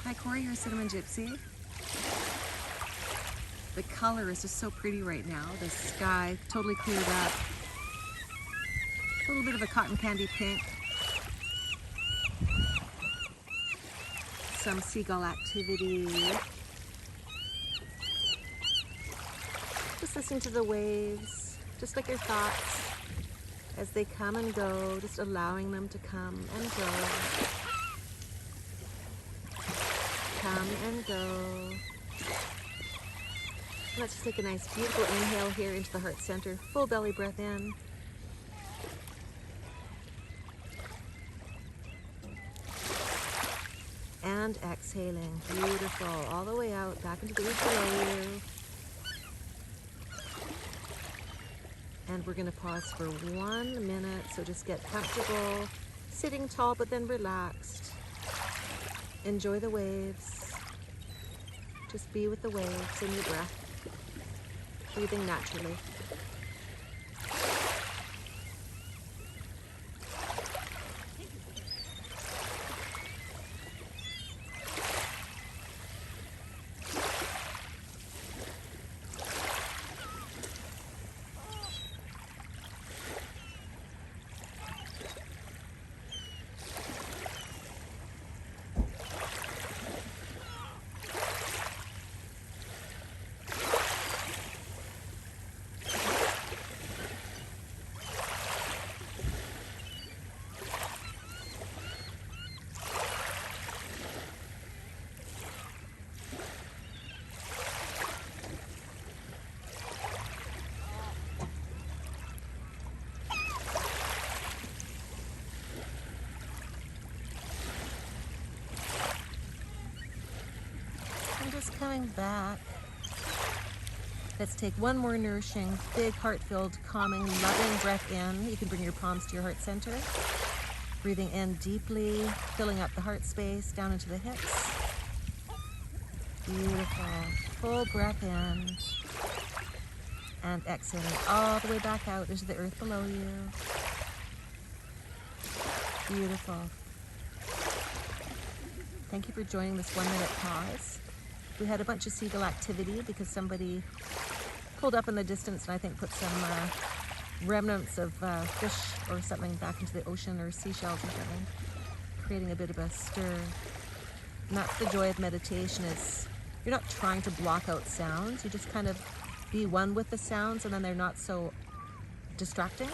Hi Corey, here's Cinnamon Gypsy. The color is just so pretty right now. The sky totally cleared up. A little bit of a cotton candy pink. Some seagull activity. Just listen to the waves, just like your thoughts as they come and go, just allowing them to come and go. Come and go. Let's just take a nice beautiful inhale here into the heart center. Full belly breath in. And exhaling. Beautiful. All the way out, back into the earth below you. And we're going to pause for 1 minute. So just get comfortable, sitting tall but then relaxed. Enjoy the waves. Just be with the waves in your breath. Breathing naturally. Just coming back. Let's take one more nourishing, big, heart-filled, calming, loving breath in. You can bring your palms to your heart center. Breathing in deeply, filling up the heart space, down into the hips. Beautiful. Full breath in. And exhaling all the way back out into the earth below you. Beautiful. Thank you for joining this 1 minute pause. We had a bunch of seagull activity because somebody pulled up in the distance and I think put some remnants of fish or something back into the ocean, or seashells or something, creating a bit of a stir. And that's the joy of meditation, is you're not trying to block out sounds, you just kind of be one with the sounds and then they're not so distracting.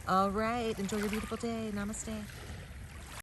All right, enjoy your beautiful day. Namaste.